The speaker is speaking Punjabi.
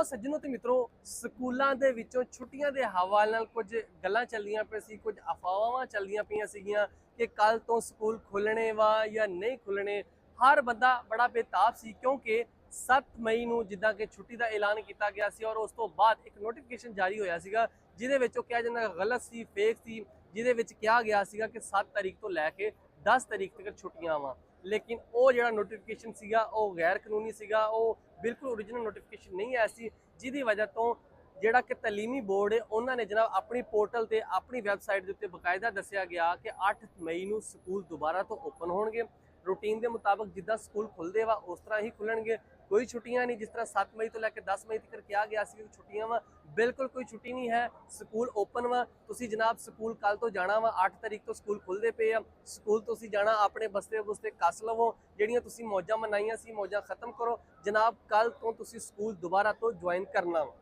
ਸੱਜਣੋ ਤੇ ਮਿੱਤਰੋ, ਸਕੂਲਾਂ ਦੇ ਵਿੱਚੋਂ ਛੁੱਟੀਆਂ ਦੇ ਹਵਾਲੇ ਨਾਲ ਕੁਝ ਗੱਲਾਂ ਚੱਲਦੀਆਂ ਪਈਆਂ ਸੀ, ਕੁਝ ਅਫਵਾਹਾਂ ਚੱਲਦੀਆਂ ਪਈਆਂ ਸੀਗੀਆਂ ਕਿ ਕੱਲ ਤੋਂ ਸਕੂਲ ਖੁੱਲਣੇ ਵਾ ਜਾਂ ਨਹੀਂ ਖੁੱਲਣੇ। ਹਰ ਬੰਦਾ ਬੜਾ ਬੇਤਾਬ ਸੀ ਕਿਉਂਕਿ 7 ਮਈ ਨੂੰ ਜਿੱਦਾਂ ਕਿ ਛੁੱਟੀ ਦਾ ਐਲਾਨ ਕੀਤਾ ਗਿਆ ਸੀ ਔਰ ਉਸ ਤੋਂ ਬਾਅਦ ਇੱਕ ਨੋਟੀਫਿਕੇਸ਼ਨ ਜਾਰੀ ਹੋਇਆ ਸੀਗਾ ਜਿਹਦੇ ਵਿੱਚ ਉਹ ਕਿਹਾ ਜਾਂਦਾ ਗਲਤ ਸੀ, ਫੇਕ ਸੀ, ਜਿਹਦੇ ਵਿੱਚ ਕਿਹਾ ਗਿਆ ਸੀਗਾ ਕਿ 7 ਤਾਰੀਖ ਤੋਂ ਲੈ ਕੇ 10 ਤਾਰੀਖ ਤੱਕ ਛੁੱਟੀਆਂ ਵਾ। लेकिन वो जो नोटिफिकेशन सीगा वो गैर कानूनी सीगा, वो बिल्कुल ओरिजिनल नोटिफिकेशन नहीं है ऐसी, जिसकी वजह तो ਜਿਹੜਾ ਕਿ ਤਲੀਮੀ ਬੋਰਡ ਹੈ ਉਹਨਾਂ ਨੇ ਜਨਾਬ ਆਪਣੀ ਪੋਰਟਲ ਤੇ ਆਪਣੀ ਵੈਬਸਾਈਟ ਦੇ ਉੱਤੇ ਬਕਾਇਦਾ ਦੱਸਿਆ ਗਿਆ ਕਿ 8 ਮਈ ਨੂੰ ਸਕੂਲ ਦੁਬਾਰਾ ਤੋਂ ਓਪਨ ਹੋਣਗੇ। ਰੂਟੀਨ ਦੇ ਮੁਤਾਬਕ ਜਿੱਦਾਂ ਸਕੂਲ ਖੁੱਲਦੇ ਵਾ ਉਸ ਤਰ੍ਹਾਂ ਹੀ ਖੁੱਲਣਗੇ, ਕੋਈ ਛੁੱਟੀਆਂ ਨਹੀਂ। ਜਿਸ ਤਰ੍ਹਾਂ 7 ਮਈ ਤੋਂ ਲੈ ਕੇ 10 ਮਈ ਤੱਕ ਕਿਹਾ ਗਿਆ ਸੀ ਕਿ ਛੁੱਟੀਆਂ ਵਾ, ਬਿਲਕੁਲ ਕੋਈ ਛੁੱਟੀ ਨਹੀਂ ਹੈ। ਸਕੂਲ ਓਪਨ ਵਾ। ਤੁਸੀਂ ਜਨਾਬ ਸਕੂਲ ਕੱਲ ਤੋਂ ਜਾਣਾ ਵਾ, 8 ਤਾਰੀਖ ਤੋਂ ਸਕੂਲ ਖੁੱਲਦੇ ਪਏ ਆ। ਸਕੂਲ ਤੁਸੀਂ ਜਾਣਾ, ਆਪਣੇ ਬਸਤੇ ਬੁਸਤੇ ਕੱਸ ਲਵੋ, ਜਿਹੜੀਆਂ ਤੁਸੀਂ ਮੌਜਾਂ ਮਨਾਈਆਂ ਸੀ ਮੌਜਾਂ ਖਤਮ ਕਰੋ ਜਨਾਬ। ਕੱਲ ਤੋਂ ਤੁਸੀਂ ਸਕੂਲ ਦੁਬਾਰਾ ਤੋਂ ਜੁਆਇਨ ਕਰਨਾ ਵਾ।